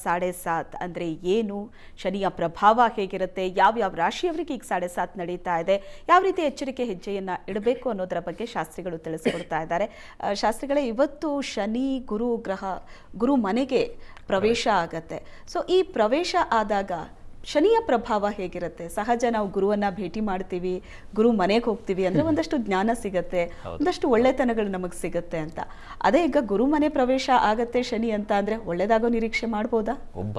7.5 ಅಂದರೆ ಏನು, ಶನಿಯ ಪ್ರಭಾವ ಹೇಗಿರುತ್ತೆ, ಯಾವ್ಯಾವ ರಾಶಿಯವರಿಗೆ ಈಗ 7.5 ನಡೀತಾ ಇದೆ, ಯಾವ ರೀತಿ ಎಚ್ಚರಿಕೆ ಹೆಜ್ಜೆಯನ್ನು ಇಡಬೇಕು ಅನ್ನೋದರ ಬಗ್ಗೆ ಶಾಸ್ತ್ರಿಗಳು ತಿಳಿಸ್ಕೊಡ್ತಾ ಇದ್ದಾರೆ. ಶಾಸ್ತ್ರಿಗಳೇ, ಇವತ್ತು ಶನಿ ಗುರು ಮನೆಗೆ ಪ್ರವೇಶ ಆಗತ್ತೆ. ಸೊ ಈ ಪ್ರವೇಶ ಆದಾಗ ಶನಿಯ ಪ್ರಭಾವ ಹೇಗಿರುತ್ತೆ? ಸಹಜ ನಾವು ಗುರುವನ್ನ ಭೇಟಿ ಮಾಡ್ತೀವಿ, ಗುರು ಮನೆಗೆ ಹೋಗ್ತೀವಿ ಅಂದರೆ ಒಂದಷ್ಟು ಜ್ಞಾನ ಸಿಗತ್ತೆ, ಒಂದಷ್ಟು ಒಳ್ಳೆತನಗಳು ನಮಗೆ ಸಿಗುತ್ತೆ ಅಂತ. ಅದೇ ಈಗ ಗುರು ಮನೆ ಪ್ರವೇಶ ಆಗತ್ತೆ ಶನಿ ಅಂತ ಅಂದರೆ ಒಳ್ಳೆದಾಗೋ ನಿರೀಕ್ಷೆ ಮಾಡ್ಬೋದಾ? ಒಬ್ಬ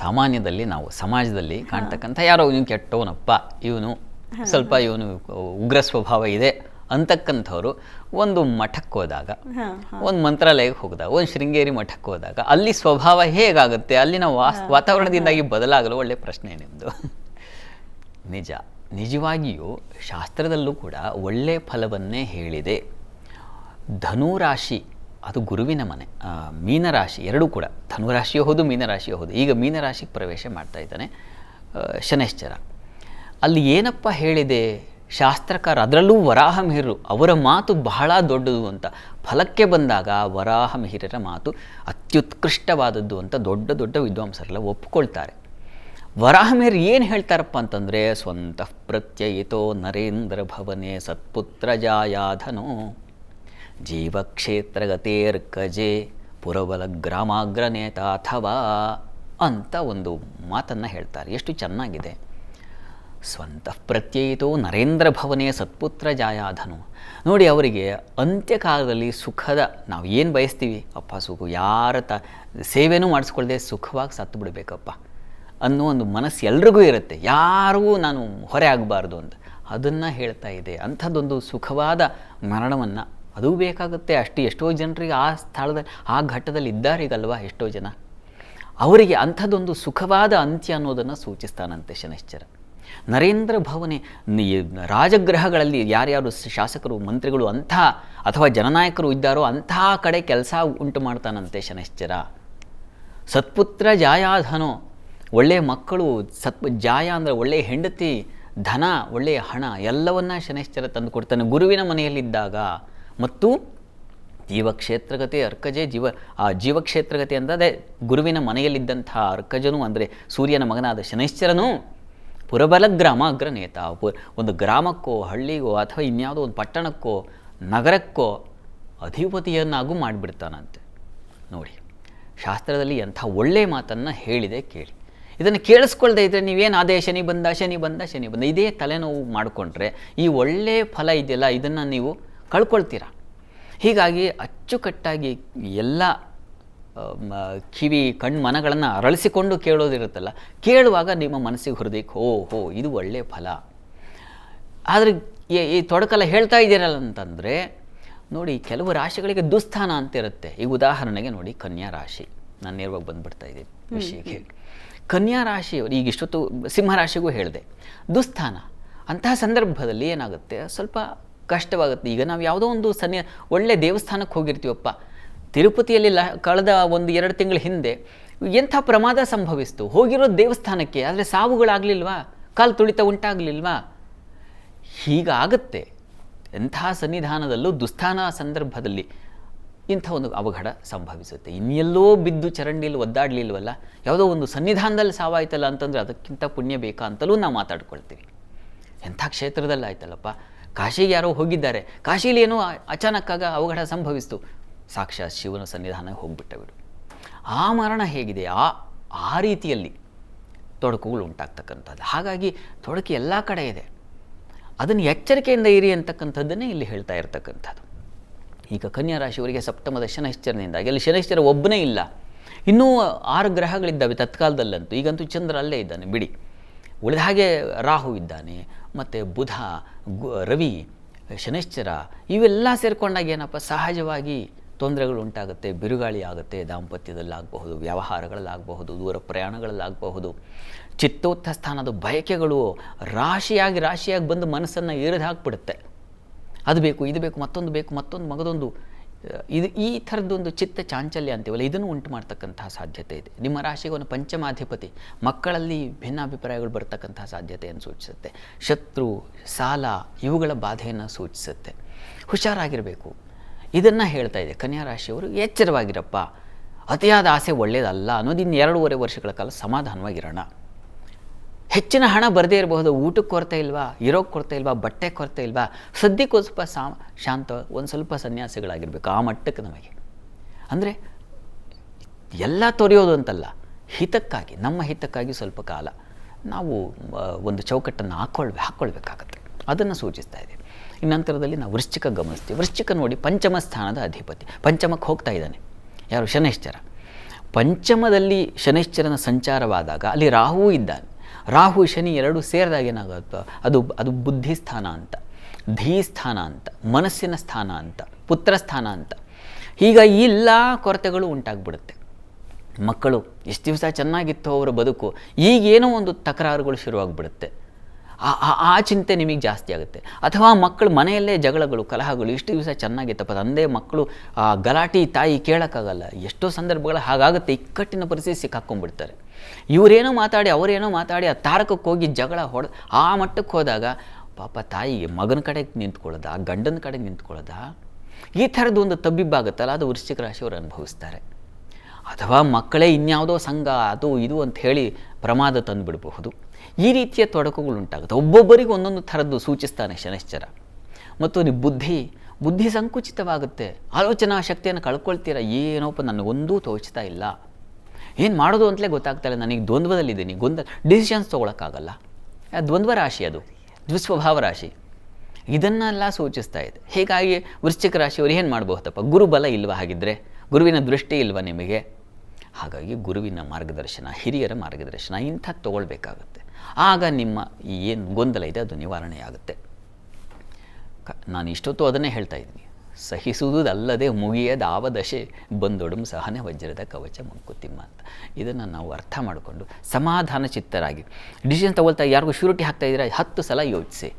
ಸಾಮಾನ್ಯದಲ್ಲಿ ನಾವು ಸಮಾಜದಲ್ಲಿ ಕಾಣ್ತಕ್ಕಂಥ ಯಾರೋ ಇವನು ಕೆಟ್ಟವನಪ್ಪ, ಇವನು ಸ್ವಲ್ಪ ಇವನು ಉಗ್ರ ಸ್ವಭಾವ ಇದೆ ಅಂತಕ್ಕಂಥವ್ರು ಒಂದು ಮಠಕ್ಕೆ ಹೋದಾಗ, ಒಂದು ಮಂತ್ರಾಲಯಕ್ಕೆ ಹೋದಾಗ, ಒಂದು ಶೃಂಗೇರಿ ಮಠಕ್ಕೆ ಹೋದಾಗ ಅಲ್ಲಿ ಸ್ವಭಾವ ಹೇಗಾಗುತ್ತೆ, ಅಲ್ಲಿನ ವಾತಾವರಣದಿಂದಾಗಿ ಬದಲಾಗಲು ಒಳ್ಳೆ ಪ್ರಶ್ನೆ ನಿಮ್ಮದು. ನಿಜವಾಗಿಯೂ ಶಾಸ್ತ್ರದಲ್ಲೂ ಕೂಡ ಒಳ್ಳೆ ಫಲವನ್ನೇ ಹೇಳಿದೆ. ಧನುರಾಶಿ ಅದು ಗುರುವಿನ ಮನೆ, ಮೀನರಾಶಿ ಎರಡೂ ಕೂಡ, ಧನುರಾಶಿಯೂ ಹೌದು ಮೀನರಾಶಿಯೂ ಹೌದು. ಈಗ ಮೀನರಾಶಿಗೆ ಪ್ರವೇಶ ಮಾಡ್ತಾ ಇದ್ದಾನೆ ಶನೈಶ್ಚರ. ಅಲ್ಲಿ ಏನಪ್ಪ ಹೇಳಿದೆ ಶಾಸ್ತ್ರಕಾರ, ಅದರಲ್ಲೂ ವರಾಹ ಮಿಹಿರರು ಅವರ ಮಾತು ಬಹಳ ದೊಡ್ಡದು ಅಂತ. ಫಲಕ್ಕೆ ಬಂದಾಗ ವರಾಹ ಮಿಹಿರರ ಮಾತು ಅತ್ಯುತ್ಕೃಷ್ಟವಾದದ್ದು ಅಂತ ದೊಡ್ಡ ದೊಡ್ಡ ವಿದ್ವಾಂಸರೆಲ್ಲ ಒಪ್ಕೊಳ್ತಾರೆ. ವರಾಹ ಮಿಹಿರ್ ಏನು ಹೇಳ್ತಾರಪ್ಪ ಅಂತಂದರೆ, ಸ್ವಂತಃ ಪ್ರತ್ಯಯಿತೋ ನರೇಂದ್ರ ಭವನೆ ಸತ್ಪುತ್ರ ಜಾಯಾಧನೋ ಜೀವಕ್ಷೇತ್ರಗತೇರ್ಕಜೆ ಪುರಬಲ ಗ್ರಾಮಾಗ್ರನೇತ ಅಥವಾ ಅಂತ ಒಂದು ಮಾತನ್ನು ಹೇಳ್ತಾರೆ. ಎಷ್ಟು ಚೆನ್ನಾಗಿದೆ. ಸ್ವಂತಃ ಪ್ರತ್ಯಯಿತೋ ನರೇಂದ್ರ ಭವನೇ ಸತ್ಪುತ್ರ ಜಾಯಾಧನು. ನೋಡಿ, ಅವರಿಗೆ ಅಂತ್ಯಕಾಲದಲ್ಲಿ ಸುಖದ, ನಾವು ಏನು ಬಯಸ್ತೀವಿ, ಅಪ್ಪ ಸುಖ ಯಾರ ಸೇವೆನೂ ಮಾಡಿಸ್ಕೊಳ್ದೆ ಸುಖವಾಗಿ ಸತ್ತು ಬಿಡಬೇಕಪ್ಪ ಅನ್ನೋ ಒಂದು ಮನಸ್ಸು ಎಲ್ರಿಗೂ ಇರುತ್ತೆ, ಯಾರಿಗೂ ನಾನು ಹೊರೆ ಆಗಬಾರ್ದು ಅಂತ. ಅದನ್ನು ಹೇಳ್ತಾ ಇದೆ. ಅಂಥದ್ದೊಂದು ಸುಖವಾದ ಮರಣವನ್ನು ಅದು ಬೇಕಾಗುತ್ತೆ. ಎಷ್ಟೋ ಜನರಿಗೆ ಆ ಸ್ಥಳದಲ್ಲಿ ಆ ಘಟ್ಟದಲ್ಲಿ ಇದ್ದಾರೆ ಈಗಲ್ವಾ ಎಷ್ಟೋ ಜನ, ಅವರಿಗೆ ಅಂಥದ್ದೊಂದು ಸುಖವಾದ ಅಂತ್ಯ ಅನ್ನೋದನ್ನು ಸೂಚಿಸ್ತಾನಂತೆ ಶನೈಶ್ಚರ. ನರೇಂದ್ರ ಭವನೆ, ರಾಜಗೃಹಗಳಲ್ಲಿ ಯಾರ್ಯಾರು ಶಾಸಕರು ಮಂತ್ರಿಗಳು ಅಂಥ ಅಥವಾ ಜನನಾಯಕರು ಇದ್ದಾರೋ ಅಂತಹ ಕಡೆ ಕೆಲಸ ಉಂಟು ಮಾಡ್ತಾನಂತೆ ಶನೈಶ್ಚರ. ಸತ್ಪುತ್ರ ಜಾಯಾಧನೋ, ಒಳ್ಳೆಯ ಮಕ್ಕಳು, ಜಾಯ ಅಂದರೆ ಒಳ್ಳೆಯ ಹೆಂಡತಿ, ಧನ, ಒಳ್ಳೆಯ ಹಣ ಎಲ್ಲವನ್ನ ಶನೈಶ್ಚರ ತಂದು ಕೊಡ್ತಾನೆ ಗುರುವಿನ ಮನೆಯಲ್ಲಿದ್ದಾಗ. ಮತ್ತು ಜೀವಕ್ಷೇತ್ರಗತೆ ಅರ್ಕಜೆ, ಜೀವಕ್ಷೇತ್ರಗತೆ ಅಂದರೆ ಗುರುವಿನ ಮನೆಯಲ್ಲಿದ್ದಂಥ ಅರ್ಕಜನು ಅಂದರೆ ಸೂರ್ಯನ ಮಗನಾದ ಶನೈಶ್ಚರನು ಪುರಬಲ ಗ್ರಾಮ ಅಗ್ರನೇತ, ಒಂದು ಗ್ರಾಮಕ್ಕೋ ಹಳ್ಳಿಗೋ ಅಥವಾ ಇನ್ಯಾವುದೋ ಒಂದು ಪಟ್ಟಣಕ್ಕೋ ನಗರಕ್ಕೋ ಅಧಿಪತಿಯನ್ನಾಗೂ ಮಾಡಿಬಿಡ್ತಾನಂತೆ. ನೋಡಿ, ಶಾಸ್ತ್ರದಲ್ಲಿ ಎಂಥ ಒಳ್ಳೆಯ ಮಾತನ್ನು ಹೇಳಿದೆ ಕೇಳಿ. ಇದನ್ನು ಕೇಳಿಸ್ಕೊಳ್ದೇ ಇದ್ದರೆ ನೀವೇನು ಅದೇ ಶನಿ ಬಂದ ಇದೇ ತಲೆನೋವು ಮಾಡಿಕೊಂಡ್ರೆ ಈ ಒಳ್ಳೆಯ ಫಲ ಇದೆಯಲ್ಲ ಇದನ್ನು ನೀವು ಕಳ್ಕೊಳ್ತೀರ. ಹೀಗಾಗಿ ಅಚ್ಚುಕಟ್ಟಾಗಿ ಎಲ್ಲ ಕಿವಿ ಕಣ್ಣು ಮನಗಳನ್ನು ಅರಳಿಸಿಕೊಂಡು ಕೇಳೋದಿರುತ್ತಲ್ಲ, ಕೇಳುವಾಗ ನಿಮ್ಮ ಮನಸ್ಸಿಗೆ ಹೃದಯಕ್ಕೆ ಓಹೋ ಇದು ಒಳ್ಳೆಯ ಫಲ. ಆದರೆ ಈ ತೊಡಕಲ್ಲ ಹೇಳ್ತಾ ಇದ್ದೀರಲ್ಲ ಅಂತಂದರೆ, ನೋಡಿ ಕೆಲವು ರಾಶಿಗಳಿಗೆ ದುಸ್ಥಾನ ಅಂತ ಇರುತ್ತೆ. ಈಗ ಉದಾಹರಣೆಗೆ ನೋಡಿ ಕನ್ಯಾ ರಾಶಿ, ನಾನು ನೇರವಾಗಿ ಬಂದುಬಿಡ್ತಾ ಇದ್ದೀನಿ ವಿಷಯಕ್ಕೆ. ಕನ್ಯಾ ರಾಶಿಯವರು ಈಗ ಇಷ್ಟೊತ್ತು ಸಿಂಹರಾಶಿಗೂ ಹೇಳಿದೆ ದುಸ್ಥಾನ. ಅಂತಹ ಸಂದರ್ಭದಲ್ಲಿ ಏನಾಗುತ್ತೆ, ಸ್ವಲ್ಪ ಕಷ್ಟವಾಗುತ್ತೆ. ಈಗ ನಾವು ಯಾವುದೋ ಒಂದು ಒಳ್ಳೆ ದೇವಸ್ಥಾನಕ್ಕೆ ಹೋಗಿರ್ತೀವಪ್ಪ, ತಿರುಪತಿಯಲ್ಲಿ ಕಳೆದ 1-2 ತಿಂಗಳ ಹಿಂದೆ ಎಂಥ ಪ್ರಮಾದ ಸಂಭವಿಸ್ತು. ಹೋಗಿರೋ ದೇವಸ್ಥಾನಕ್ಕೆ, ಆದರೆ ಸಾವುಗಳಾಗಲಿಲ್ವಾ, ಕಾಲು ತುಳಿತ ಉಂಟಾಗಲಿಲ್ವಾ? ಹೀಗಾಗುತ್ತೆ. ಎಂಥ ಸನ್ನಿಧಾನದಲ್ಲೂ ದುಸ್ಥಾನ ಸಂದರ್ಭದಲ್ಲಿ ಇಂಥ ಒಂದು ಅವಘಡ ಸಂಭವಿಸುತ್ತೆ. ಇನ್ನೆಲ್ಲೋ ಬಿದ್ದು ಚರಂಡಿಯಲ್ಲಿ ಒದ್ದಾಡಲಿಲ್ವಲ್ಲ, ಯಾವುದೋ ಒಂದು ಸನ್ನಿಧಾನದಲ್ಲಿ ಸಾವಾಯ್ತಲ್ಲ ಅಂತಂದರೆ ಅದಕ್ಕಿಂತ ಪುಣ್ಯ ಬೇಕಾ ಅಂತಲೂ ನಾವು ಮಾತಾಡ್ಕೊಳ್ತೀವಿ. ಎಂಥ ಕ್ಷೇತ್ರದಲ್ಲಿ ಆಯ್ತಲ್ಲಪ್ಪ, ಕಾಶಿಗೆ ಯಾರೋ ಹೋಗಿದ್ದಾರೆ, ಕಾಶಿಲಿ ಏನೋ ಅಚಾನಕ್ಕಾಗ ಅವಘಡ ಸಂಭವಿಸ್ತು, ಸಾಕ್ಷಾತ್ ಶಿವನ ಸನ್ನಿಧಾನಕ್ಕೆ ಹೋಗ್ಬಿಟ್ಟ ಬಿಡು. ಆ ಮರಣ ಹೇಗಿದೆ, ಆ ರೀತಿಯಲ್ಲಿ ತೊಡಕುಗಳು ಉಂಟಾಗ್ತಕ್ಕಂಥದ್ದು. ಹಾಗಾಗಿ ತೊಡಕು ಎಲ್ಲ ಕಡೆ ಇದೆ, ಅದನ್ನು ಎಚ್ಚರಿಕೆಯಿಂದ ಇರಿ ಅಂತಕ್ಕಂಥದ್ದನ್ನೇ ಇಲ್ಲಿ ಹೇಳ್ತಾ ಇರ್ತಕ್ಕಂಥದ್ದು. ಈಗ ಕನ್ಯಾ ರಾಶಿಯವರಿಗೆ ಸಪ್ತಮದ ಶನೈಶ್ಚರನಿಂದಾಗಿ ಅಲ್ಲಿ ಶನೈಶ್ಚರ ಒಬ್ಬನೇ ಇಲ್ಲ, ಇನ್ನೂ 6 ಗ್ರಹಗಳಿದ್ದಾವೆ ತತ್ಕಾಲದಲ್ಲಂತೂ. ಈಗಂತೂ ಚಂದ್ರ ಅಲ್ಲೇ ಇದ್ದಾನೆ ಬಿಡಿ, ಉಳಿದ ಹಾಗೆ ರಾಹು ಇದ್ದಾನೆ, ಮತ್ತು ಬುಧ, ರವಿ, ಶನೈಶ್ಚರ ಇವೆಲ್ಲ ಸೇರಿಕೊಂಡಾಗ ಏನಪ್ಪ ಸಹಜವಾಗಿ ತೊಂದರೆಗಳು ಉಂಟಾಗುತ್ತೆ. ಬಿರುಗಾಳಿ ಆಗುತ್ತೆ, ದಾಂಪತ್ಯದಲ್ಲಾಗಬಹುದು, ವ್ಯವಹಾರಗಳಲ್ಲಾಗಬಹುದು, ದೂರ ಪ್ರಯಾಣಗಳಲ್ಲಾಗಬಹುದು. ಚಿತ್ತೋತ್ಥ ಸ್ಥಾನದ ಬಯಕೆಗಳು ರಾಶಿಯಾಗಿ ಬಂದು ಮನಸ್ಸನ್ನು ಏರಿದು ಹಾಕ್ಬಿಡುತ್ತೆ. ಅದು ಬೇಕು, ಇದು ಬೇಕು, ಮತ್ತೊಂದು ಬೇಕು, ಮಗದೊಂದು, ಈ ಥರದ್ದೊಂದು ಚಿತ್ತ ಚಾಂಚಲ್ಯ ಅಂತೀವಲ್ಲ, ಇದನ್ನು ಉಂಟು ಮಾಡ್ತಕ್ಕಂತಹ ಸಾಧ್ಯತೆ ಇದೆ. ನಿಮ್ಮ ರಾಶಿಗೆ ಒಂದು ಪಂಚಮಾಧಿಪತಿ, ಮಕ್ಕಳಲ್ಲಿ ಭಿನ್ನಾಭಿಪ್ರಾಯಗಳು ಬರ್ತಕ್ಕಂತಹ ಸಾಧ್ಯತೆಯನ್ನು ಸೂಚಿಸುತ್ತೆ. ಶತ್ರು, ಸಾಲ ಇವುಗಳ ಬಾಧೆಯನ್ನು ಸೂಚಿಸುತ್ತೆ. ಹುಷಾರಾಗಿರಬೇಕು. ಇದನ್ನು ಹೇಳ್ತಾ ಇದೆ ಕನ್ಯಾ ರಾಶಿಯವರು, ಎಚ್ಚರವಾಗಿರಪ್ಪ. ಅತಿಯಾದ ಆಸೆ ಒಳ್ಳೆಯದಲ್ಲ ಅನ್ನೋದು ಇನ್ನು 2.5 ವರ್ಷಗಳ ಕಾಲ ಸಮಾಧಾನವಾಗಿರೋಣ. ಹೆಚ್ಚಿನ ಹಣ ಬರದೇ ಇರಬಹುದು, ಊಟಕ್ಕೆ ಕೊರತೆ ಇಲ್ವಾ, ಇರೋಕ್ಕೆ ಕೊರತೆ ಇಲ್ವಾ, ಬಟ್ಟೆ ಕೊರತೆ ಇಲ್ವಾ, ಸದ್ಯಕ್ಕೆ ಸ್ವಲ್ಪ ಶಾಂತ ಒಂದು ಸ್ವಲ್ಪ ಸನ್ಯಾಸಿಗಳಾಗಿರ್ಬೇಕು ಆ ಮಟ್ಟಕ್ಕೆ ನಮಗೆ. ಅಂದರೆ ಎಲ್ಲ ತೊರೆಯೋದು ಅಂತಲ್ಲ, ಹಿತಕ್ಕಾಗಿ, ನಮ್ಮ ಹಿತಕ್ಕಾಗಿ ಸ್ವಲ್ಪ ಕಾಲ ನಾವು ಒಂದು ಚೌಕಟ್ಟನ್ನು ಹಾಕ್ಕೊಳ್ಬೇಕಾಗತ್ತೆ. ಅದನ್ನು ಸೂಚಿಸ್ತಾ ಇದೆ. ಈ ನಂತರದಲ್ಲಿ ನಾವು ವೃಶ್ಚಿಕ ಗಮನಿಸ್ತೀವಿ. ವೃಶ್ಚಿಕ ನೋಡಿ ಪಂಚಮ ಸ್ಥಾನದ ಅಧಿಪತಿ, ಪಂಚಮಕ್ಕೆ ಹೋಗ್ತಾ ಇದ್ದಾನೆ. ಯಾರು? ಶನೈಶ್ಚರ. ಪಂಚಮದಲ್ಲಿ ಶನೈಶ್ಚರನ ಸಂಚಾರವಾದಾಗ ಅಲ್ಲಿ ರಾಹುವು ಇದ್ದಾನೆ. ರಾಹು ಶನಿ ಎರಡೂ ಸೇರಿದಾಗ ಏನಾಗುತ್ತೋ ಅದು ಬುದ್ಧಿ ಸ್ಥಾನ ಅಂತ, ಧೀ ಸ್ಥಾನ ಅಂತ, ಮನಸ್ಸಿನ ಸ್ಥಾನ ಅಂತ, ಪುತ್ರ ಸ್ಥಾನ ಅಂತ. ಈಗ ಎಲ್ಲ ಕೊರತೆಗಳು ಉಂಟಾಗ್ಬಿಡುತ್ತೆ. ಮಕ್ಕಳು ಎಷ್ಟು ದಿವಸ ಚೆನ್ನಾಗಿತ್ತು ಅವರ ಬದುಕು, ಈಗೇನೋ ಒಂದು ತಕರಾರುಗಳು ಶುರುವಾಗ್ಬಿಡುತ್ತೆ. ಆ ಚಿಂತೆ ನಿಮಗೆ ಜಾಸ್ತಿ ಆಗುತ್ತೆ. ಅಥವಾ ಮಕ್ಕಳು ಮನೆಯಲ್ಲೇ ಜಗಳಗಳು, ಕಲಹಗಳು. ಇಷ್ಟು ದಿವಸ ಚೆನ್ನಾಗಿತ್ತಪ್ಪ, ತಂದೆ ಮಕ್ಕಳು ಗಲಾಟೆ, ತಾಯಿ ಕೇಳೋಕ್ಕಾಗಲ್ಲ. ಎಷ್ಟೋ ಸಂದರ್ಭಗಳು ಹಾಗಾಗುತ್ತೆ. ಇಕ್ಕಟ್ಟಿನ ಪರಿಸ್ಥಿತಿ ಸಿಕ್ಕಾಕ್ಕೊಂಡ್ಬಿಡ್ತಾರೆ. ಇವರೇನೋ ಮಾತಾಡಿ ಅವರೇನೋ ಮಾತಾಡಿ ಆ ತಾರಕಕ್ಕೆ ಹೋಗಿ ಜಗಳ ಆ ಮಟ್ಟಕ್ಕೆ ಹೋದಾಗ ಪಾಪ ತಾಯಿಗೆ ಮಗನ ಕಡೆಗೆ ನಿಂತ್ಕೊಳ್ಳೋದ, ಗಂಡನ ಕಡೆಗೆ ನಿಂತ್ಕೊಳ್ಳೋದ, ಈ ಥರದ್ದು ಒಂದು ತಬ್ಬಿಬ್ಬಾಗುತ್ತಲ್ಲ, ಅದು ವೃಶ್ಚಿಕ ರಾಶಿಯವರು ಅನುಭವಿಸ್ತಾರೆ. ಅಥವಾ ಮಕ್ಕಳೇ ಇನ್ಯಾವುದೋ ಸಂಘ ಅದು ಇದು ಅಂತ ಹೇಳಿ ಪ್ರಮಾದ ತಂದುಬಿಡಬಹುದು. ಈ ರೀತಿಯ ತೊಡಕುಗಳು ಉಂಟಾಗುತ್ತೆ. ಒಬ್ಬೊಬ್ಬರಿಗೆ ಒಂದೊಂದು ಥರದ್ದು ಸೂಚಿಸ್ತಾನೆ ಶನೈಶ್ಚರ. ಮತ್ತು ನೀವು ಬುದ್ಧಿ ಸಂಕುಚಿತವಾಗುತ್ತೆ. ಆಲೋಚನಾ ಶಕ್ತಿಯನ್ನು ಕಳ್ಕೊಳ್ತೀರ. ಏನೋಪ್ಪ ನನಗೊಂದೂ ತೋಚ್ತಾ ಇಲ್ಲ, ಏನು ಮಾಡೋದು ಅಂತಲೇ ಗೊತ್ತಾಗ್ತಾ ಇಲ್ಲ, ನನಗೆ ದ್ವಂದ್ವದಲ್ಲಿದ್ದೀನಿ, ಡಿಸಿಷನ್ಸ್ ತೊಗೊಳಕ್ಕಾಗಲ್ಲ. ದ್ವಂದ್ವ ರಾಶಿ, ಅದು ದ್ವಿಸ್ವಭಾವ ರಾಶಿ. ಇದನ್ನೆಲ್ಲ ಸೂಚಿಸ್ತಾ ಇದೆ. ಹೀಗಾಗಿ ವೃಶ್ಚಿಕ ರಾಶಿಯವರು ಏನು ಮಾಡಬಹುದಪ್ಪ? ಗುರುಬಲ ಇಲ್ವಾ? ಹಾಗಿದ್ದರೆ ಗುರುವಿನ ದೃಷ್ಟಿ ಇಲ್ವಾ ನಿಮಗೆ? ಹಾಗಾಗಿ ಗುರುವಿನ ಮಾರ್ಗದರ್ಶನ, ಹಿರಿಯರ ಮಾರ್ಗದರ್ಶನ ಇಂಥದ್ದು ತೊಗೊಳ್ಬೇಕಾಗುತ್ತೆ. ಆಗ ನಿಮ್ಮ ಏನು ಗೊಂದಲ ಇದೆ ಅದು ನಿವಾರಣೆ ಆಗುತ್ತೆ. ನಾನು ಇಷ್ಟೊತ್ತು ಅದನ್ನೇ ಹೇಳ್ತಾ ಇದ್ದೀನಿ. ಸಹಿಸುವುದಲ್ಲದೆ ಮುಗಿಯದ ಆವದಶೆ ಬಂದೊಡಂ ಸಹನೆ ವಜ್ರದ ಕವಚ ಮಂಕುತಿಮ್ಮ ಅಂತ. ಇದನ್ನು ನಾವು ಅರ್ಥ ಮಾಡಿಕೊಂಡು ಸಮಾಧಾನ ಚಿತ್ತರಾಗಿ ಡಿಸಿಷನ್ ತಗೊಳ್ತಾ, ಯಾರಿಗೂ ಶ್ಯೂರಿಟಿ ಹಾಕ್ತಾ ಇದ್ದೀರಾ 10 ಸಲ ಯೋಚಿಸಿ.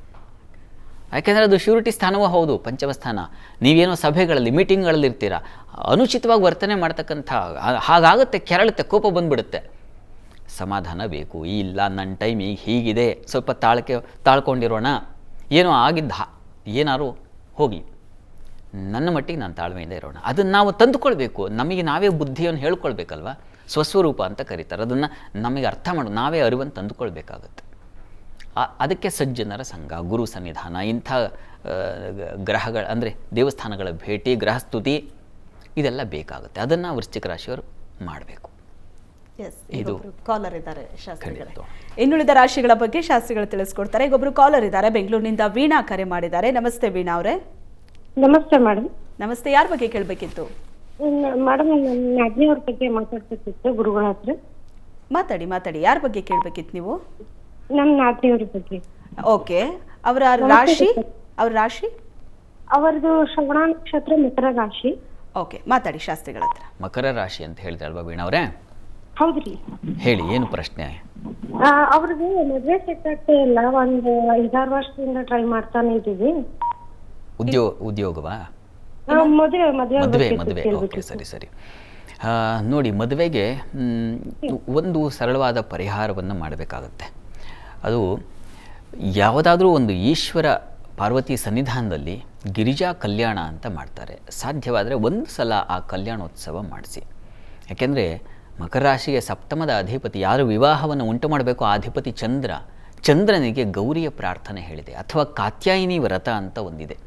ಯಾಕೆಂದರೆ ಅದು ಶ್ಯೂರಿಟಿ ಸ್ಥಾನವೂ ಹೌದು, ಪಂಚಮ ಸ್ಥಾನ. ನೀವೇನೋ ಸಭೆಗಳಲ್ಲಿ ಮೀಟಿಂಗ್ಗಳಲ್ಲಿ ಇರ್ತೀರ, ಅನುಚಿತವಾಗಿ ವರ್ತನೆ ಮಾಡ್ತಕ್ಕಂಥ ಹಾಗಾಗುತ್ತೆ, ಕೆರಳುತ್ತೆ, ಕೋಪ ಬಂದುಬಿಡುತ್ತೆ. ಸಮಾಧಾನ ಬೇಕು. ಇಲ್ಲ, ನನ್ನ ಟೈಮ್ ಈಗ ಹೀಗಿದೆ, ಸ್ವಲ್ಪ ತಾಳ್ಕೊಂಡಿರೋಣ, ಏನೋ ಏನಾರು ಹೋಗಲಿ, ನನ್ನ ಮಟ್ಟಿಗೆ ನಾನು ತಾಳ್ಮೆಯಿಂದ ಇರೋಣ. ಅದನ್ನು ನಾವು ತಂದುಕೊಳ್ಬೇಕು. ನಮಗೆ ನಾವೇ ಬುದ್ಧಿಯನ್ನು ಹೇಳ್ಕೊಳ್ಬೇಕಲ್ವ, ಸ್ವಸ್ವರೂಪ ಅಂತ ಕರೀತಾರೆ. ಅದನ್ನು ನಮಗೆ ಅರ್ಥ ಮಾಡಿ ನಾವೇ ಅರಿವನ್ನು ತಂದುಕೊಳ್ಬೇಕಾಗತ್ತೆ. ಅದಕ್ಕೆ ಸಜ್ಜನರ ಸಂಘ, ಗುರು ಸನ್ನಿಧಾನ, ಇಂಥ ಗ್ರಹಗಳ ಅಂದರೆ ದೇವಸ್ಥಾನಗಳ ಭೇಟಿ, ಗ್ರಹಸ್ತುತಿ ಇದೆಲ್ಲ ಬೇಕಾಗುತ್ತೆ. ಅದನ್ನು ವೃಶ್ಚಿಕ ರಾಶಿಯವರು ಮಾಡಬೇಕು. ಇದು ಕಾಲರ್ ಇದ್ದಾರೆ ಶಾಸ್ತ್ರಿಗಳೇ. ಇನ್ನುಳಿದ ರಾಶಿಗಳ ಬಗ್ಗೆ ಶಾಸ್ತ್ರಿಗಳು ತಿಳಿಸ್ಕೊಡ್ತಾರೆ. ಈಗೊಬ್ರು ಕಾಲರ್ ಇದ್ದಾರೆ, ಬೆಂಗಳೂರಿನಿಂದ ವೀಣಾ ಕರೆ ಮಾಡಿದ್ದಾರೆ. ನಮಸ್ತೆ ವೀಣಾ ಅವರೇ. ನಮಸ್ತೆ ಮೇಡಮ್. ನಮಸ್ತೆ. ಯಾರ ಬಗ್ಗೆ ಕೇಳಬೇಕಿತ್ತು ಮೇಡಮ್? ನನ್ನ ಅಜ್ಜಿಯವ್ರ ಬಗ್ಗೆ ಮಾತಾಡ್ಬೇಕಿತ್ತು ಗುರುಗಳ ಹತ್ರ. ಮಾತಾಡಿ. ಯಾರ ಬಗ್ಗೆ ಕೇಳಬೇಕಿತ್ತು ನೀವು? ನಮ್ಮ ನಾದಿನಿಯವ್ರ ಬಗ್ಗೆ. ಓಕೆ. ಅವರ ರಾಶಿ ಅವರದು ಶ್ರವಣ ನಕ್ಷತ್ರ, ಮಕರ ರಾಶಿ. ಓಕೆ, ಮಾತಾಡಿ ಶಾಸ್ತ್ರಿಗಳ ಹತ್ರ. ಮಕರ ರಾಶಿ ಅಂತ ಹೇಳಿದ್ರೆ ಅಲ್ವಾ ವೀಣಾ ಅವರೇ? ಹೌದ್ರಿ. ಹೇಳಿ, ಏನು ಪ್ರಶ್ನೆ? ಅವ್ರಿಗೆ ಮದ್ವೆ ಸೆಟ್ ಆಗ್ತಾ ಇಲ್ಲ. ಒಂದು 5-6 ವರ್ಷದಿಂದ ಟ್ರೈ ಮಾಡ್ತಾನೆ ಇದ್ದೀವಿ. ಉದ್ಯೋಗವಾ? ಮದುವೆ. ಓಕೆ, ಸರಿ. ನೋಡಿ, ಮದುವೆಗೆ ಒಂದು ಸರಳವಾದ ಪರಿಹಾರವನ್ನು ಮಾಡಬೇಕಾಗತ್ತೆ. ಅದು ಯಾವುದಾದ್ರೂ ಒಂದು ಈಶ್ವರ ಪಾರ್ವತಿ ಸನ್ನಿಧಾನದಲ್ಲಿ ಗಿರಿಜಾ ಕಲ್ಯಾಣ ಅಂತ ಮಾಡ್ತಾರೆ. ಸಾಧ್ಯವಾದರೆ ಒಂದು ಸಲ ಆ ಕಲ್ಯಾಣೋತ್ಸವ ಮಾಡಿಸಿ. ಯಾಕೆಂದರೆ ಮಕರ ರಾಶಿಗೆ ಸಪ್ತಮದ ಅಧಿಪತಿ, ಯಾರು ವಿವಾಹವನ್ನು ಉಂಟು ಮಾಡಬೇಕು ಆ ಅಧಿಪತಿ ಚಂದ್ರನಿಗೆ ಗೌರಿಯ ಪ್ರಾರ್ಥನೆ ಹೇಳಿದೆ. ಅಥವಾ ಕಾತ್ಯಾಯಿನಿ ವ್ರತ ಅಂತ ಒಂದಿದೆ.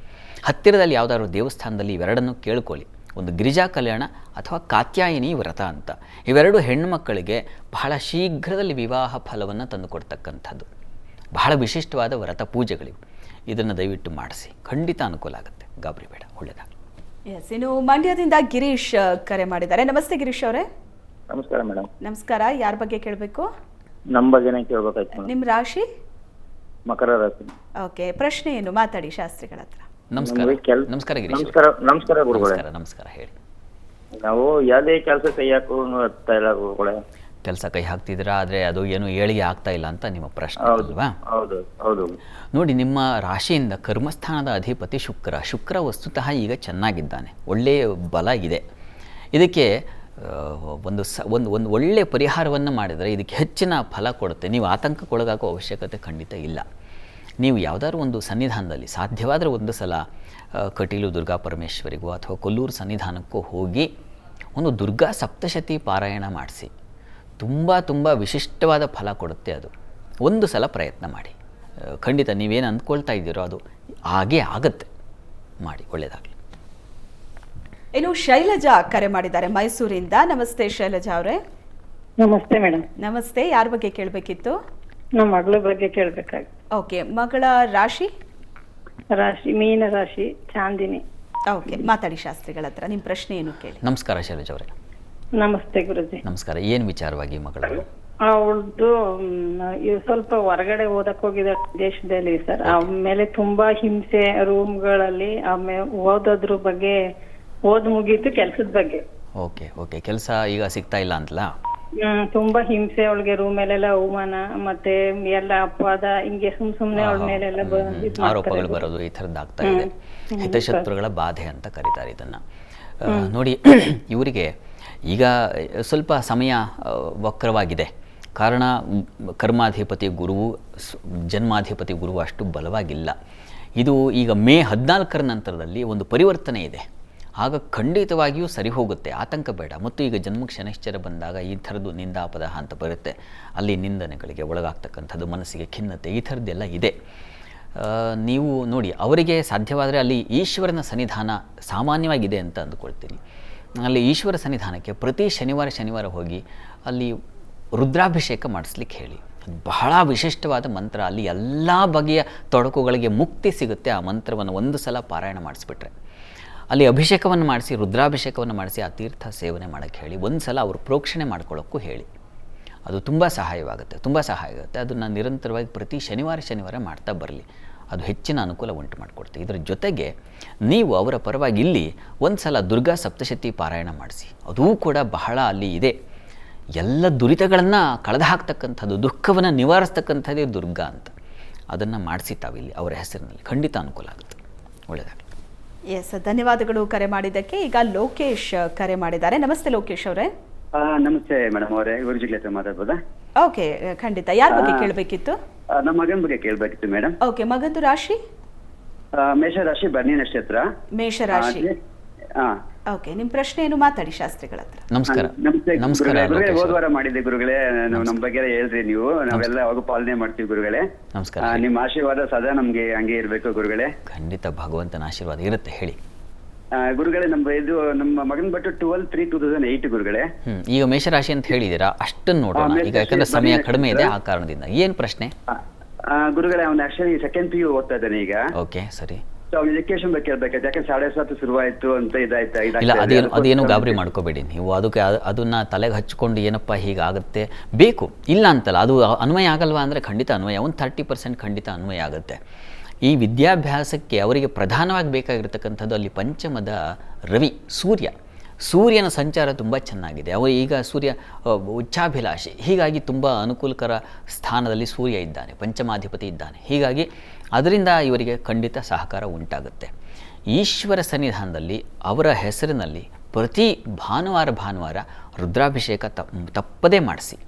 ಹತ್ತಿರದಲ್ಲಿ ಯಾವುದಾದ್ರು ದೇವಸ್ಥಾನದಲ್ಲಿ ಇವೆರಡನ್ನು ಕೇಳ್ಕೊಳ್ಳಿ. ಒಂದು ಗಿರಿಜಾ ಕಲ್ಯಾಣ ಅಥವಾ ಕಾತ್ಯಾಯಿನಿ ವ್ರತ ಅಂತ. ಇವೆರಡು ಹೆಣ್ಣುಮಕ್ಕಳಿಗೆ ಬಹಳ ಶೀಘ್ರದಲ್ಲಿ ವಿವಾಹ ಫಲವನ್ನು ತಂದುಕೊಡ್ತಕ್ಕಂಥದ್ದು. ಬಹಳ ವಿಶಿಷ್ಟವಾದ ವ್ರತ ಪೂಜೆಗಳಿವೆ. ಇದನ್ನು ದಯವಿಟ್ಟು ಮಾಡಿಸಿ, ಖಂಡಿತ ಅನುಕೂಲ ಆಗುತ್ತೆ. ಗಾಬರಿ ಬೇಡ, ಒಳ್ಳೆಯದಾಗಲಿ. ಇನ್ನು ಮಂಡ್ಯದಿಂದ ಗಿರೀಶ್ ಕರೆ ಮಾಡಿದ್ದಾರೆ. ನಮಸ್ತೆ ಗಿರೀಶ್ ಅವರೇ. ನಮಸ್ಕಾರ ಮೇಡಮ್. ನಮಸ್ಕಾರ. ಯಾರ ಬಗ್ಗೆ ಕೇಳಬೇಕು? ನಮ್ಮ ಬಗ್ಗೆನೇ ಕೇಳಬೇಕಾಯ್ತು. ನಿಮ್ಮ ರಾಶಿ? ಮಕರ ರಾಶಿ. ಓಕೆ, ಪ್ರಶ್ನೆ ಏನು? ಮಾತಾಡಿ ಶಾಸ್ತ್ರಿಗಳ ಹತ್ರ. ನಮಸ್ಕಾರ ಗಿರೀಶ್. ನಮಸ್ಕಾರ ಗುರುಗಳೇ. ನಮಸ್ಕಾರ, ಹೇಳಿ. ನಾವು ಯಾವುದೇ ಕೆಲಸ ಕೈ ಹಾಕೋತಾ ಇಲ್ಲ ಗುರುಗಳೇ. ಕೆಲಸ ಕೈ ಹಾಕ್ತಿದ್ದೀರಾ, ಆದರೆ ಅದು ಏನು ಏಳಿಗೆ ಆಗ್ತಾ ಇಲ್ಲ ಅಂತ ನಿಮ್ಮ ಪ್ರಶ್ನೆ ಅಲ್ವಾ? ಹೌದು. ನೋಡಿ, ನಿಮ್ಮ ರಾಶಿಯಿಂದ ಕರ್ಮಸ್ಥಾನದ ಅಧಿಪತಿ ಶುಕ್ರ ವಸ್ತುತಃ ಈಗ ಚೆನ್ನಾಗಿದ್ದಾನೆ, ಒಳ್ಳೆಯ ಬಲ ಇದೆ. ಇದಕ್ಕೆ ಒಂದು ಒಳ್ಳೆಯ ಪರಿಹಾರವನ್ನು ಮಾಡಿದರೆ ಇದಕ್ಕೆ ಹೆಚ್ಚಿನ ಫಲ ಕೊಡುತ್ತೆ. ನೀವು ಆತಂಕಕ್ಕೊಳಗಾಗೋ ಅವಶ್ಯಕತೆ ಖಂಡಿತ ಇಲ್ಲ. ನೀವು ಯಾವುದಾದ್ರೂ ಒಂದು ಸನ್ನಿಧಾನದಲ್ಲಿ ಸಾಧ್ಯವಾದರೆ ಒಂದು ಸಲ ಕಟೀಲು ದುರ್ಗಾ ಪರಮೇಶ್ವರಿಗೋ ಅಥವಾ ಕೊಲ್ಲೂರು ಸನ್ನಿಧಾನಕ್ಕೋ ಹೋಗಿ ಒಂದು ದುರ್ಗಾ ಸಪ್ತಶತಿ ಪಾರಾಯಣ ಮಾಡಿಸಿ. ತುಂಬ ವಿಶಿಷ್ಟವಾದ ಫಲ ಕೊಡುತ್ತೆ ಅದು. ಒಂದು ಸಲ ಪ್ರಯತ್ನ ಮಾಡಿ, ಖಂಡಿತ ನೀವೇನು ಅಂದ್ಕೊಳ್ತಾ ಇದ್ದೀರೋ ಅದು ಹಾಗೇ ಆಗುತ್ತೆ. ಮಾಡಿ, ಒಳ್ಳೆಯದಾಗಲಿ. ಇನ್ನು ಶೈಲಜಾ ಕರೆ ಮಾಡಿದ್ದಾರೆ ಮೈಸೂರಿಂದ. ನಮಸ್ತೆ ಶೈಲಜಾ ಅವರೇ. ನಮಸ್ತೆ ಮೇಡಮ್. ನಮಸ್ತೆ. ಯಾರ ಬಗ್ಗೆ ಕೇಳಬೇಕಿತ್ತು? ನಮ್ಮ ಮಗಳ ಬಗ್ಗೆ ಕೇಳ್ಬೇಕಾಗಿತ್ತು. ಓಕೆ, ಮಗಳ ರಾಶಿ? ರಾಶಿ ಮೀನ ರಾಶಿ, ಚಾಂದಿನಿ. ಓಕೆ, ಮಾತಾಡಿ ಶಾಸ್ತ್ರಿಗಳ ಹತ್ರ. ನಿಮ್ಮ ಪ್ರಶ್ನೆ ಏನು ಕೇಳಿ. ನಮಸ್ಕಾರ ಶೈಲಜಾ ಅವರೇ. ನಮಸ್ತೆ ಗುರುಜಿ. ನಮಸ್ಕಾರ. ಏನು ವಿಚಾರವಾಗಿ ಮಗಳು? ಅವಳದು ಸ್ವಲ್ಪ ಹೊರಗಡೆ ಓದಕ್ ಹೋಗಿದ ದೇಶದಲ್ಲಿ ಸರ್. ಆಮೇಲೆ ತುಂಬಾ ಹಿಂಸೆ ರೂಮ್ಗಳಲ್ಲಿ. ಆಮೇಲೆ ಓದೋದ್ರ ಬಗ್ಗೆ, ಓದ್ ಮುಗೀತು, ಕೆಲ್ಸದ ಬಗ್ಗೆ. ಓಕೆ, ಕೆಲಸ ಈಗ ಸಿಗ್ತಾ ಇಲ್ಲ ಅಂತಲ್ಲ? ತುಂಬಾ ಹಿಂಸೆ ಅವಳಿಗೆ. ರೂಮಲ್ಲೆಲ್ಲ ಅವಮಾನ, ಮತ್ತೆ ಎಲ್ಲ ಅಪವಾದ, ಹಿಂಗೆ ಸುಮ್ನೆ ಅವಳ ಮೇಲೆಲ್ಲ ಆರೋಪಗಳು ಬರೋದು, ಈ ಥರದ್ದು ಆಗ್ತಾ ಇದೆ. ಹಿತಶತ್ರುಗಳ ಬಾಧೆ ಅಂತ ಕರೀತಾರೆ ಇದನ್ನು. ನೋಡಿ, ಇವರಿಗೆ ಈಗ ಸ್ವಲ್ಪ ಸಮಯ ವಕ್ರವಾಗಿದೆ. ಕಾರಣ ಕರ್ಮಾಧಿಪತಿ ಗುರುವು, ಜನ್ಮಾಧಿಪತಿ ಗುರುವು ಅಷ್ಟು ಬಲವಾಗಿಲ್ಲ. ಇದು ಈಗ ಮೇ 14ರ ನಂತರದಲ್ಲಿ ಒಂದು ಪರಿವರ್ತನೆ ಇದೆ. ಆಗ ಖಂಡಿತವಾಗಿಯೂ ಸರಿ ಹೋಗುತ್ತೆ, ಆತಂಕ ಬೇಡ. ಮತ್ತು ಈಗ ಜನ್ಮಕ್ಕೆ ಶನೈಶ್ಚರ ಬಂದಾಗ ಈ ಥರದ್ದು ನಿಂದಾಪದ ಅಂತ ಬರುತ್ತೆ. ಅಲ್ಲಿ ನಿಂದನೆಗಳಿಗೆ ಒಳಗಾಗ್ತಕ್ಕಂಥದ್ದು, ಮನಸ್ಸಿಗೆ ಖಿನ್ನತೆ, ಈ ಥರದ್ದೆಲ್ಲ ಇದೆ. ನೀವು ನೋಡಿ, ಅವರಿಗೆ ಸಾಧ್ಯವಾದರೆ ಅಲ್ಲಿ ಈಶ್ವರನ ಸನ್ನಿಧಾನ ಸಾಮಾನ್ಯವಾಗಿದೆ ಅಂತ ಅಂದುಕೊಳ್ತೀರಿ. ಅಲ್ಲಿ ಈಶ್ವರ ಸನ್ನಿಧಾನಕ್ಕೆ ಪ್ರತಿ ಶನಿವಾರ ಹೋಗಿ ಅಲ್ಲಿ ರುದ್ರಾಭಿಷೇಕ ಮಾಡಿಸ್ಲಿಕ್ಕೆ ಹೇಳಿ. ಬಹಳ ವಿಶಿಷ್ಟವಾದ ಮಂತ್ರ. ಅಲ್ಲಿ ಎಲ್ಲ ಬಗೆಯ ತೊಡಕುಗಳಿಗೆ ಮುಕ್ತಿ ಸಿಗುತ್ತೆ ಆ ಮಂತ್ರವನ್ನು ಒಂದು ಸಲ ಪಾರಾಯಣ ಮಾಡಿಸ್ಬಿಟ್ರೆ. ಅಲ್ಲಿ ಅಭಿಷೇಕವನ್ನು ಮಾಡಿಸಿ, ರುದ್ರಾಭಿಷೇಕವನ್ನು ಮಾಡಿಸಿ ಆ ತೀರ್ಥ ಸೇವನೆ ಮಾಡೋಕ್ಕೆ ಹೇಳಿ. ಒಂದು ಸಲ ಅವರು ಪ್ರೋಕ್ಷಣೆ ಮಾಡ್ಕೊಳ್ಳೋಕ್ಕೂ ಹೇಳಿ. ಅದು ತುಂಬ ಸಹಾಯವಾಗುತ್ತೆ. ಅದನ್ನು ನಿರಂತರವಾಗಿ ಪ್ರತಿ ಶನಿವಾರ ಮಾಡ್ತಾ ಬರಲಿ. ಅದು ಹೆಚ್ಚಿನ ಅನುಕೂಲ ಉಂಟು ಮಾಡಿಕೊಡ್ತೀವಿ. ಇದರ ಜೊತೆಗೆ ನೀವು ಅವರ ಪರವಾಗಿ ಇಲ್ಲಿ ಒಂದು ಸಲ ದುರ್ಗಾ ಸಪ್ತಶತಿ ಪಾರಾಯಣ ಮಾಡಿಸಿ. ಅದೂ ಕೂಡ ಬಹಳ ಅಲ್ಲಿ ಇದೆ. ಎಲ್ಲ ದುರಿತಗಳನ್ನು ಕಳೆದು ಹಾಕ್ತಕ್ಕಂಥದ್ದು, ದುಃಖವನ್ನು ನಿವಾರಿಸ್ತಕ್ಕಂಥದ್ದೇ ದುರ್ಗಾ ಅಂತ. ಅದನ್ನು ಮಾಡಿಸಿ ತಾವಿಲ್ಲಿ ಅವರ ಹೆಸರಿನಲ್ಲಿ ಖಂಡಿತ ಅನುಕೂಲ ಆಗುತ್ತೆ. ಒಳ್ಳೆಯದಾಗಲಿ. ಎಸ್, ಧನ್ಯವಾದಗಳು ಕರೆ ಮಾಡಿದ್ದಕ್ಕೆ. ಈಗ ಲೋಕೇಶ್ ಕರೆ ಮಾಡಿದ್ದಾರೆ. ನಮಸ್ತೆ ಲೋಕೇಶ್ ಅವರೇ. ನಮಸ್ತೆ ಮೇಡಮ್ ಅವರೇ. ಗುರುಜಿಗಳ ಹತ್ರ ಮಾತಾಡ್ಬೋದಾ? ಓಕೆ, ಖಂಡಿತ. ಯಾರ ಬಗ್ಗೆ ಕೇಳಬೇಕಿತ್ತು? ನಮ್ಮ ಮಗನ ಬಗ್ಗೆ ಕೇಳಬೇಕಿತ್ತು ಮೇಡಮ್. ಓಕೆ, ಮಗಂದು ರಾಶಿ? ಮೇಷರಾಶಿ, ಭರಣಿ ನಕ್ಷತ್ರ. ಮೇಷರಾಶಿ. ಓಕೆ, ನಿಮ್ಮ ಪ್ರಶ್ನೆ ಏನು? ಮಾತಾಡಿ ಶಾಸ್ತ್ರಿಗಳ ಹತ್ರ. ನಮಸ್ಕಾರ. ಹೋದ್ವಾರ ಮಾಡಿದ್ದೆ ಗುರುಗಳೇ. ನಮ್ಮ ಬಗ್ಗೆ ಹೇಳ್ರಿ ನೀವು. ನಾವೆಲ್ಲ ಅವಾಗ ಪಾಲನೆ ಮಾಡ್ತೀವಿ ಗುರುಗಳೇ. ನಮಸ್ಕಾರ. ನಿಮ್ಮ ಆಶೀರ್ವಾದ ಸದಾ ನಮ್ಗೆ ಹಂಗೆ ಇರ್ಬೇಕು ಗುರುಗಳೇ. ಖಂಡಿತ ಭಗವಂತನ ಆಶೀರ್ವಾದ ಇರುತ್ತೆ. ಹೇಳಿ ಗುರುಗಳೇ. ನಮ್ಮ ಮಗನ ಬಟ್ಟು 12/3/2008 ಗುರುಗಳೇ. ಈಗ ಮೇಷರಾಶಿ ಅಂತ ಹೇಳಿದ್ದೀರಾ, ಅಷ್ಟನ್ನು ನೋಡೋಣ ಈಗ, ಯಾಕಂದ್ರೆ ಸಮಯ ಕಡಿಮೆ ಇದೆ. ಆ ಕಾರಣದಿಂದ ಏನು ಪ್ರಶ್ನೆ ಗುರುಗಳೇ? ಅವ್ನು ಆಕ್ಚುಲಿ ಸೆಕೆಂಡ್ PU ಓದ್ತಾ ಇದ್ದಾನೆ ಈಗ. ಓಕೆ, ಸರಿ. ಅವ್ನು ಎಜುಕೇಶನ್ ಬಗ್ಗೆ ಕೇಳ್ಬೇಕಾಯ್ತು. ಯಾಕಂದ್ರೆ 7:30 ಶುರುವಾಯ್ತು ಅಂತ ಇಲ್ಲ, ಅದೇನು ಗಾಬರಿ ಮಾಡ್ಕೋಬೇಡಿ ನೀವು. ಅದನ್ನ ತಲೆಗೆ ಹಚ್ಕೊಂಡು ಏನಪ್ಪ ಹೀಗಾಗುತ್ತೆ ಬೇಕು ಇಲ್ಲ ಅಂತಲ್ಲ. ಅದು ಅನ್ವಯ ಆಗಲ್ವಾ ಅಂದರೆ ಖಂಡಿತ ಅನ್ವಯ. ಒಂದು 30% ಖಂಡಿತ ಅನ್ವಯ ಆಗುತ್ತೆ. ಈ ವಿದ್ಯಾಭ್ಯಾಸಕ್ಕೆ ಅವರಿಗೆ ಪ್ರಧಾನವಾಗಿ ಬೇಕಾಗಿರ್ತಕ್ಕಂಥದ್ದು ಅಲ್ಲಿ ಪಂಚಮದ ರವಿ, ಸೂರ್ಯನ ಸಂಚಾರ ತುಂಬ ಚೆನ್ನಾಗಿದೆ. ಈಗ ಸೂರ್ಯ ಉಚ್ಚಾಭಿಲಾಷಿ, ಹೀಗಾಗಿ ತುಂಬ ಅನುಕೂಲಕರ ಸ್ಥಾನದಲ್ಲಿ ಸೂರ್ಯ ಇದ್ದಾನೆ, ಪಂಚಮಾಧಿಪತಿ ಇದ್ದಾನೆ. ಹೀಗಾಗಿ ಅದರಿಂದ ಇವರಿಗೆ ಖಂಡಿತ ಸಹಕಾರ ಉಂಟಾಗುತ್ತೆ. ಈಶ್ವರ ಸನ್ನಿಧಾನದಲ್ಲಿ ಅವರ ಹೆಸರಿನಲ್ಲಿ ಪ್ರತಿ ಭಾನುವಾರ ರುದ್ರಾಭಿಷೇಕ ತಪ್ಪದೇ ಮಾಡಿಸಿ.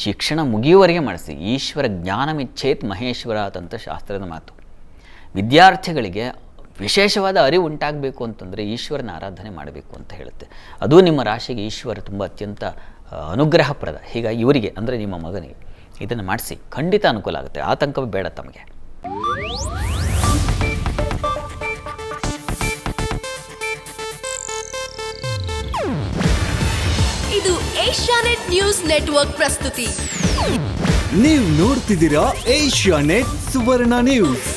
ಶಿಕ್ಷಣ ಮುಗಿಯುವವರೆಗೆ ಮಾಡಿಸಿ. ಈಶ್ವರ ಜ್ಞಾನಮಿಚ್ಛೇತ್ ಮಹೇಶ್ವರಾತ್ ಅಂತ ಶಾಸ್ತ್ರದ ಮಾತು. ವಿದ್ಯಾರ್ಥಿಗಳಿಗೆ ವಿಶೇಷವಾದ ಅರಿವು ಉಂಟಾಗಬೇಕು ಅಂತಂದರೆ ಈಶ್ವರನ ಆರಾಧನೆ ಮಾಡಬೇಕು ಅಂತ ಹೇಳುತ್ತೆ. ಅದು ನಿಮ್ಮ ರಾಶಿಗೆ ಈಶ್ವರ ತುಂಬ ಅತ್ಯಂತ ಅನುಗ್ರಹಪ್ರದ. ಹೀಗಾಗಿ ಇವರಿಗೆ ಅಂದರೆ ನಿಮ್ಮ ಮಗನಿಗೆ ಇದನ್ನು ಮಾಡಿಸಿ, ಖಂಡಿತ ಅನುಕೂಲ ಆಗುತ್ತೆ. ಆತಂಕವೇ ಬೇಡ ತಮಗೆ. ಇದು ಏಷ್ಯಾನೆಟ್ ನ್ಯೂಸ್ ನೆಟ್ವರ್ಕ್ ಪ್ರಸ್ತುತಿ. ನೀವು ನೋಡ್ತಿದ್ದೀರಾ ಏಷ್ಯಾನೆಟ್ ಸುವರ್ಣ ನ್ಯೂಸ್.